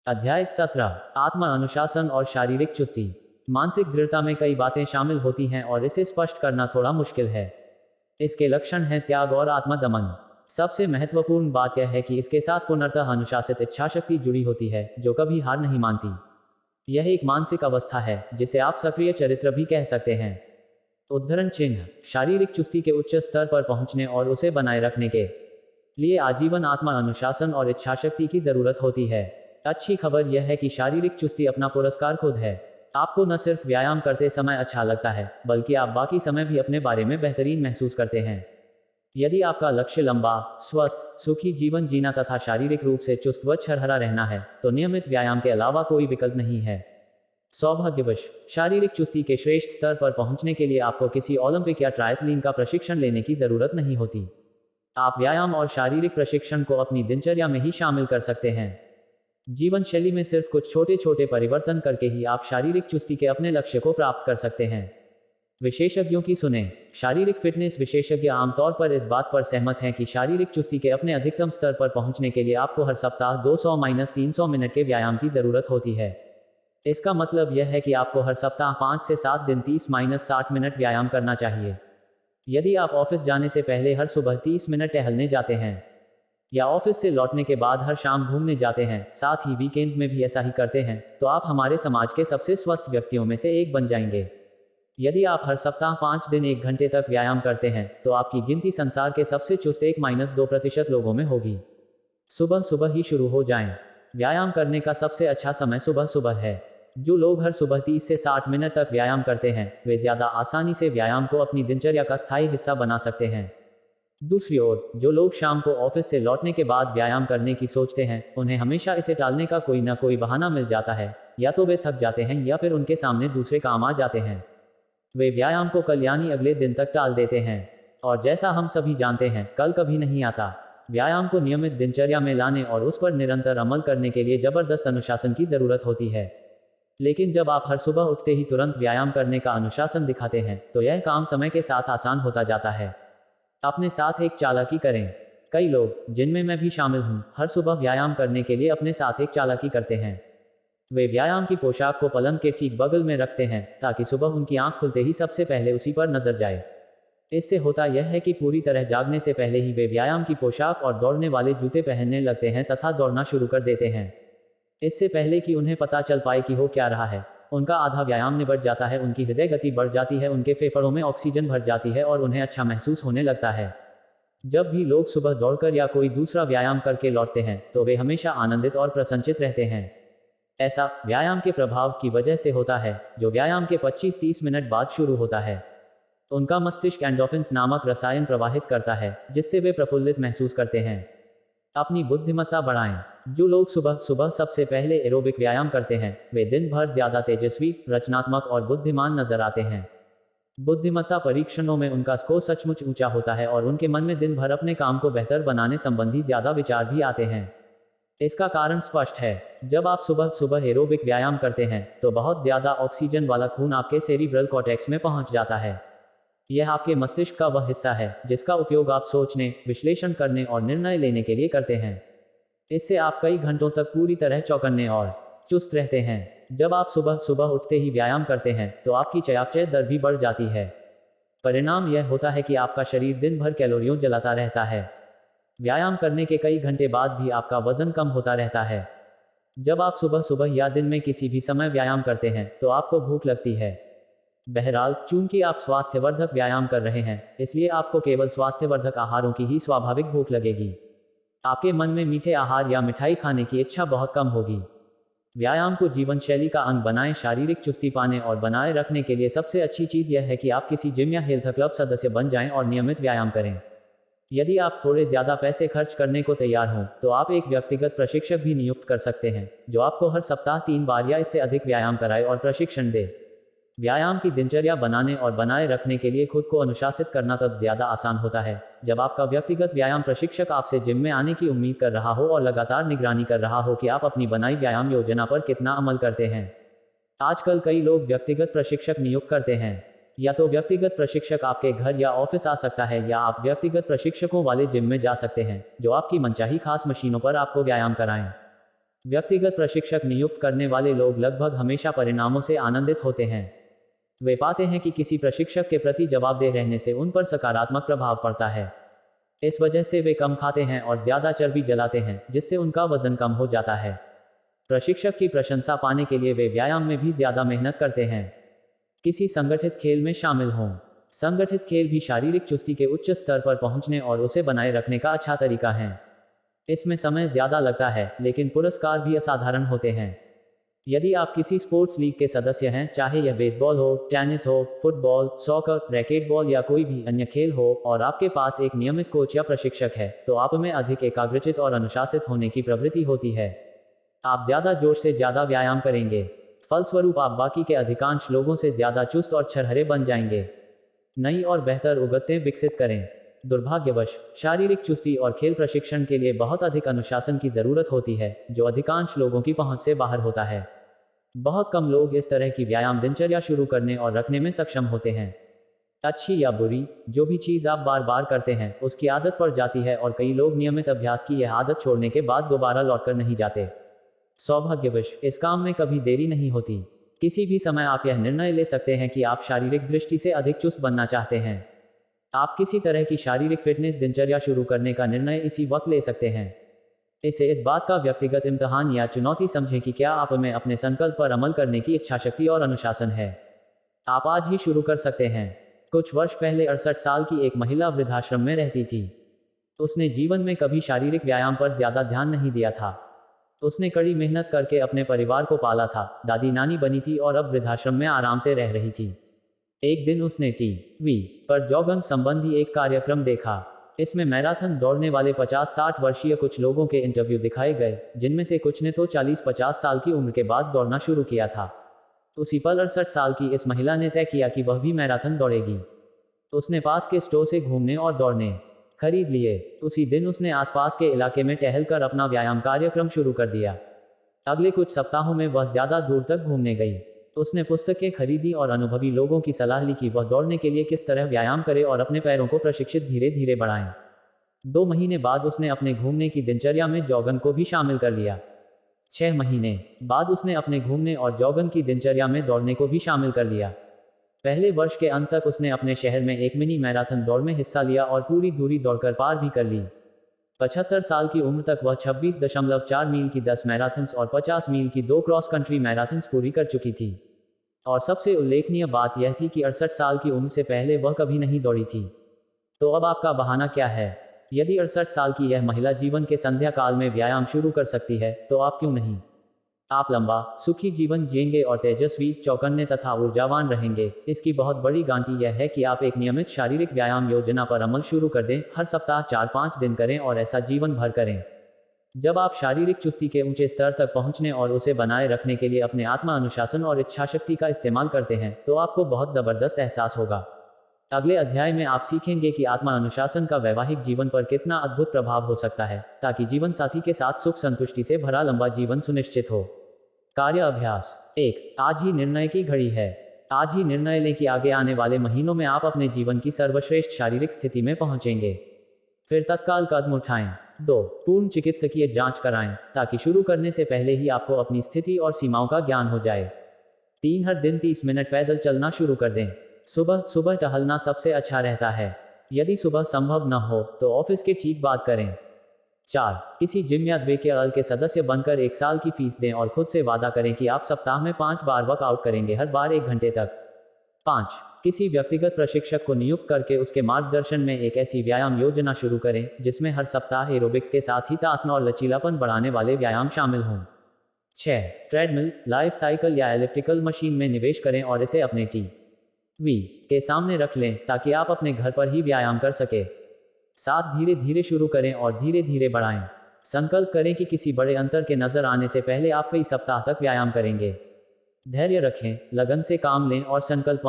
अध्याय 17 आत्म अनुशासन और शारीरिक चुस्ती। मानसिक दृढ़ता में कई बातें शामिल होती हैं और इसे स्पष्ट करना थोड़ा मुश्किल है। इसके लक्षण हैं त्याग और आत्मदमन। सबसे महत्वपूर्ण बात यह है कि इसके साथ पूर्णतः अनुशासित इच्छाशक्ति जुड़ी होती है जो कभी हार नहीं मानती। यह एक मानसिक अवस्था है जिसे आप सक्रिय चरित्र भी कह सकते हैं। उद्धरण चिन्ह। शारीरिक चुस्ती के उच्च स्तर पर पहुंचने और उसे बनाए रखने के लिए आजीवन आत्म अनुशासन और इच्छाशक्ति की जरूरत होती है। अच्छी खबर यह है कि शारीरिक चुस्ती अपना पुरस्कार खुद है। आपको न सिर्फ व्यायाम करते समय अच्छा लगता है बल्कि आप बाकी समय भी अपने बारे में बेहतरीन महसूस करते हैं। यदि आपका लक्ष्य लंबा, स्वस्थ, सुखी जीवन जीना तथा शारीरिक रूप से चुस्त व छरहरा रहना है तो नियमित व्यायाम के अलावा कोई विकल्प नहीं है। सौभाग्यवश शारीरिक चुस्ती के श्रेष्ठ स्तर पर पहुंचने के लिए आपको किसी ओलंपिक या ट्रायथलीन का प्रशिक्षण लेने की जरूरत नहीं होती। आप व्यायाम और शारीरिक प्रशिक्षण को अपनी दिनचर्या में ही शामिल कर सकते हैं। जीवन शैली में सिर्फ कुछ छोटे छोटे परिवर्तन करके ही आप शारीरिक चुस्ती के अपने लक्ष्य को प्राप्त कर सकते हैं। विशेषज्ञों की सुने। शारीरिक फिटनेस विशेषज्ञ आमतौर पर इस बात पर सहमत हैं कि शारीरिक चुस्ती के अपने अधिकतम स्तर पर पहुंचने के लिए आपको हर सप्ताह 200-300 मिनट के व्यायाम की जरूरत होती है। इसका मतलब यह है कि आपको हर सप्ताह 5 से 7 दिन 30-60 मिनट व्यायाम करना चाहिए। यदि आप ऑफिस जाने से पहले हर सुबह 30 मिनट टहलने जाते हैं या ऑफिस से लौटने के बाद हर शाम घूमने जाते हैं, साथ ही वीकेंड्स में भी ऐसा ही करते हैं, तो आप हमारे समाज के सबसे स्वस्थ व्यक्तियों में से एक बन जाएंगे। यदि आप हर सप्ताह 5 दिन 1 घंटे तक व्यायाम करते हैं तो आपकी गिनती संसार के सबसे चुस्त 1-2% लोगों में होगी। सुबह सुबह ही शुरू हो जाएं। व्यायाम करने का सबसे अच्छा समय सुबह सुबह है। जो लोग हर सुबह 30 से 60 मिनट तक व्यायाम करते हैं वे ज्यादा आसानी से व्यायाम को अपनी दिनचर्या का स्थायी हिस्सा बना सकते हैं। दूसरी ओर जो लोग शाम को ऑफिस से लौटने के बाद व्यायाम करने की सोचते हैं उन्हें हमेशा इसे टालने का कोई ना कोई बहाना मिल जाता है। या तो वे थक जाते हैं या फिर उनके सामने दूसरे काम आ जाते हैं। वे व्यायाम को कल यानी अगले दिन तक टाल देते हैं। और जैसा हम सभी जानते हैं कल कभी नहीं आता। व्यायाम को नियमित दिनचर्या में लाने और उस पर निरंतर अमल करने के लिए जबरदस्त अनुशासन की जरूरत होती है। लेकिन जब आप हर सुबह उठते ही तुरंत व्यायाम करने का अनुशासन दिखाते हैं तो यह काम समय के साथ आसान होता जाता है। अपने साथ एक चालाकी करें। कई लोग, जिनमें मैं भी शामिल हूं, हर सुबह व्यायाम करने के लिए अपने साथ एक चालाकी करते हैं। वे व्यायाम की पोशाक को पलंग के ठीक बगल में रखते हैं ताकि सुबह उनकी आंख खुलते ही सबसे पहले उसी पर नजर जाए। इससे होता यह है कि पूरी तरह जागने से पहले ही वे व्यायाम की पोशाक और दौड़ने वाले जूते पहनने लगते हैं तथा दौड़ना शुरू कर देते हैं। इससे पहले कि उन्हें पता चल पाए कि हो क्या रहा है, उनका आधा व्यायाम निबट जाता है, उनकी हृदय गति बढ़ जाती है, उनके फेफड़ों में ऑक्सीजन भर जाती है और उन्हें अच्छा महसूस होने लगता है। जब भी लोग सुबह दौड़कर या कोई दूसरा व्यायाम करके लौटते हैं तो वे हमेशा आनंदित और प्रसन्नचित रहते हैं। ऐसा व्यायाम के प्रभाव की वजह से होता है जो व्यायाम के 25-30 मिनट बाद शुरू होता है। उनका मस्तिष्क एंडोर्फिन्स नामक रसायन प्रवाहित करता है जिससे वे प्रफुल्लित महसूस करते हैं। अपनी बुद्धिमत्ता बढ़ाएं। जो लोग सुबह सुबह सबसे पहले एरोबिक व्यायाम करते हैं वे दिन भर ज्यादा तेजस्वी, रचनात्मक और बुद्धिमान नजर आते हैं। बुद्धिमत्ता परीक्षणों में उनका स्कोर सचमुच ऊंचा होता है और उनके मन में दिन भर अपने काम को बेहतर बनाने संबंधी ज्यादा विचार भी आते हैं। इसका कारण स्पष्ट है। जब आप सुबह सुबह एरोबिक व्यायाम करते हैं तो बहुत ज्यादा ऑक्सीजन वाला खून आपके सेरिब्रल कॉर्टेक्स में पहुंच जाता है। यह आपके मस्तिष्क का वह हिस्सा है जिसका उपयोग आप सोचने, विश्लेषण करने और निर्णय लेने के लिए करते हैं। इससे आप कई घंटों तक पूरी तरह चौकन्ने और चुस्त रहते हैं। जब आप सुबह सुबह उठते ही व्यायाम करते हैं तो आपकी चयापचय दर भी बढ़ जाती है। परिणाम यह होता है कि आपका शरीर दिन भर कैलोरियों जलाता रहता है। व्यायाम करने के कई घंटे बाद भी आपका वजन कम होता रहता है। जब आप सुबह सुबह या दिन में किसी भी समय व्यायाम करते हैं तो आपको भूख लगती है। बहरहाल, चूंकि आप स्वास्थ्यवर्धक व्यायाम कर रहे हैं इसलिए आपको केवल स्वास्थ्यवर्धक आहारों की ही स्वाभाविक भूख लगेगी। आपके मन में मीठे आहार या मिठाई खाने की इच्छा बहुत कम होगी। व्यायाम को जीवन शैली का अंग बनाएं। शारीरिक चुस्ती पाने और बनाए रखने के लिए सबसे अच्छी चीज यह है कि आप किसी जिम या हेल्थ क्लब सदस्य बन जाएं और नियमित व्यायाम करें। यदि आप थोड़े ज्यादा पैसे खर्च करने को तैयार हों तो आप एक व्यक्तिगत प्रशिक्षक भी नियुक्त कर सकते हैं जो आपको हर सप्ताह 3 बार या इससे अधिक व्यायाम कराए और प्रशिक्षण दे। व्यायाम की दिनचर्या बनाने और बनाए रखने के लिए खुद को अनुशासित करना तब ज्यादा आसान होता है जब आपका व्यक्तिगत व्यायाम प्रशिक्षक आपसे जिम में आने की उम्मीद कर रहा हो और लगातार निगरानी कर रहा हो कि आप अपनी बनाई व्यायाम योजना पर कितना अमल करते हैं। आजकल कई लोग व्यक्तिगत प्रशिक्षक नियुक्त करते हैं। या तो व्यक्तिगत प्रशिक्षक आपके घर या ऑफिस आ सकता है या आप व्यक्तिगत प्रशिक्षकों वाले जिम में जा सकते हैं जो आपकी मनचाही खास मशीनों पर आपको व्यायाम कराएं। व्यक्तिगत प्रशिक्षक नियुक्त करने वाले लोग लगभग हमेशा परिणामों से आनंदित होते हैं। वे पाते हैं कि किसी प्रशिक्षक के प्रति जवाबदेह रहने से उन पर सकारात्मक प्रभाव पड़ता है। इस वजह से वे कम खाते हैं और ज्यादा चर्बी जलाते हैं, जिससे उनका वजन कम हो जाता है। प्रशिक्षक की प्रशंसा पाने के लिए वे व्यायाम में भी ज्यादा मेहनत करते हैं। किसी संगठित खेल में शामिल हों। संगठित खेल भी शारीरिक चुस्ती के उच्च स्तर पर पहुंचने और उसे बनाए रखने का अच्छा तरीका है। इसमें समय ज्यादा लगता है, लेकिन पुरस्कार भी असाधारण होते हैं। यदि आप किसी स्पोर्ट्स लीग के सदस्य हैं, चाहे यह बेसबॉल हो, टेनिस हो, फुटबॉल, सॉकर, रैकेटबॉल या कोई भी अन्य खेल हो, और आपके पास एक नियमित कोच या प्रशिक्षक है, तो आप में अधिक एकाग्रचित और अनुशासित होने की प्रवृत्ति होती है। आप ज्यादा जोश से ज्यादा व्यायाम करेंगे। फलस्वरूप आप बाकी के अधिकांश लोगों से ज्यादा चुस्त और छरहरे बन जाएंगे। नई और बेहतर उगतें विकसित करें। दुर्भाग्यवश शारीरिक चुस्ती और खेल प्रशिक्षण के लिए बहुत अधिक अनुशासन की जरूरत होती है, जो अधिकांश लोगों की पहुंच से बाहर होता है। बहुत कम लोग इस तरह की व्यायाम दिनचर्या शुरू करने और रखने में सक्षम होते हैं। अच्छी या बुरी, जो भी चीज आप बार बार करते हैं उसकी आदत पड़ जाती है, और कई लोग नियमित अभ्यास की यह आदत छोड़ने के बाद दोबारा लौटकर नहीं जाते। सौभाग्यवश इस काम में कभी देरी नहीं होती। किसी भी समय आप यह निर्णय ले सकते हैं कि आप शारीरिक दृष्टि से अधिक चुस्त बनना चाहते हैं। आप किसी तरह की शारीरिक फिटनेस दिनचर्या शुरू करने का निर्णय इसी वक्त ले सकते हैं। इसे इस बात का व्यक्तिगत इम्तिहान या चुनौती समझें कि क्या आप में अपने संकल्प पर अमल करने की इच्छाशक्ति और अनुशासन है। आप आज ही शुरू कर सकते हैं। कुछ वर्ष पहले 68 साल की एक महिला वृद्धाश्रम में रहती थी। उसने जीवन में कभी शारीरिक व्यायाम पर ज्यादा ध्यान नहीं दिया था। उसने कड़ी मेहनत करके अपने परिवार को पाला था, दादी नानी बनी थी और अब वृद्धाश्रम में आराम से रह रही थी। एक दिन उसने टीवी पर जॉगिंग संबंधी एक कार्यक्रम देखा। इसमें मैराथन दौड़ने वाले 50-60 वर्षीय कुछ लोगों के इंटरव्यू दिखाए गए, जिनमें से कुछ ने तो 40-50 साल की उम्र के बाद दौड़ना शुरू किया था। उसी पल 68 साल की इस महिला ने तय किया कि वह भी मैराथन दौड़ेगी। उसने पास के स्टोर से घूमने और दौड़ने खरीद लिए। उसी दिन उसने आसपास के इलाके में टहलकर अपना व्यायाम कार्यक्रम शुरू कर दिया। अगले कुछ सप्ताहों में वह ज्यादा दूर तक घूमने गई। उसने पुस्तकें खरीदी और अनुभवी लोगों की सलाह ली कि वह दौड़ने के लिए किस तरह व्यायाम करे और अपने पैरों को प्रशिक्षित धीरे धीरे बढ़ाएं। 2 महीने बाद उसने अपने घूमने की दिनचर्या में जॉगिंग को भी शामिल कर लिया। 6 महीने बाद उसने अपने घूमने और जॉगिंग की दिनचर्या में दौड़ने को भी शामिल कर लिया। पहले वर्ष के अंत तक उसने अपने शहर में एक मिनी मैराथन दौड़ में हिस्सा लिया और पूरी दूरी दौड़कर पार भी कर ली। 75 साल की उम्र तक वह 26.4 मील की 10 मैराथन्स और 50 मील की 2 क्रॉस कंट्री मैराथन्स पूरी कर चुकी थी। और सबसे उल्लेखनीय बात यह थी कि 68 साल की उम्र से पहले वह कभी नहीं दौड़ी थी। तो अब आपका बहाना क्या है? यदि 68 साल की यह महिला जीवन के संध्या काल में व्यायाम शुरू कर सकती है, तो आप क्यों नहीं? आप लंबा, सुखी जीवन जिएंगे और तेजस्वी, चौकन्ने तथा ऊर्जावान रहेंगे। इसकी बहुत बड़ी गारंटी यह है कि आप एक नियमित शारीरिक व्यायाम योजना पर अमल शुरू कर दें। हर सप्ताह 4-5 दिन करें और ऐसा जीवन भर करें। जब आप शारीरिक चुस्ती के ऊंचे स्तर तक पहुंचने और उसे बनाए रखने के लिए अपने आत्मा अनुशासन और इच्छाशक्ति का इस्तेमाल करते हैं, तो आपको बहुत जबरदस्त एहसास होगा। अगले अध्याय में आप सीखेंगे कि आत्मा अनुशासन का वैवाहिक जीवन पर कितना अद्भुत प्रभाव हो सकता है, ताकि जीवन साथी के साथ सुख संतुष्टि से भरा लंबा जीवन सुनिश्चित हो। कार्य अभ्यास 1। आज ही निर्णय की घड़ी है। आज ही निर्णय लें कि आगे आने वाले महीनों में आप अपने जीवन की सर्वश्रेष्ठ शारीरिक स्थिति में पहुंचेंगे। फिर तत्काल कदम उठाएं। 2। पूर्ण चिकित्सकीय जांच कराएं, ताकि शुरू करने से पहले ही आपको अपनी स्थिति और सीमाओं का ज्ञान हो जाए। 3। हर दिन 30 मिनट पैदल चलना शुरू कर दें। सुबह सुबह टहलना सबसे अच्छा रहता है। यदि सुबह संभव न हो तो ऑफिस के ठीक बाद करें। 4। किसी जिम या द्विकेएल के सदस्य बनकर 1 साल की फीस दें और खुद से वादा करें कि आप सप्ताह में 5 बार वर्कआउट करेंगे, हर बार 1 घंटे तक। 5। किसी व्यक्तिगत प्रशिक्षक को नियुक्त करके उसके मार्गदर्शन में एक ऐसी व्यायाम योजना शुरू करें जिसमें हर सप्ताह एरोबिक्स के साथ ही तासन और लचीलापन बढ़ाने वाले व्यायाम शामिल हों। 6। ट्रेडमिल, लाइफ साइकिल या इलेक्ट्रिकल मशीन में निवेश करें और इसे अपने टीवी के सामने रख लें, ताकि आप अपने घर पर ही व्यायाम कर सकें। 7। धीरे धीरे शुरू करें और धीरे धीरे बढ़ाएं। संकल्प करें कि किसी बड़े अंतर के नजर आने से पहले आप कई सप्ताह तक व्यायाम करेंगे। धैर्य रखें, लगन से काम लें और संकल्प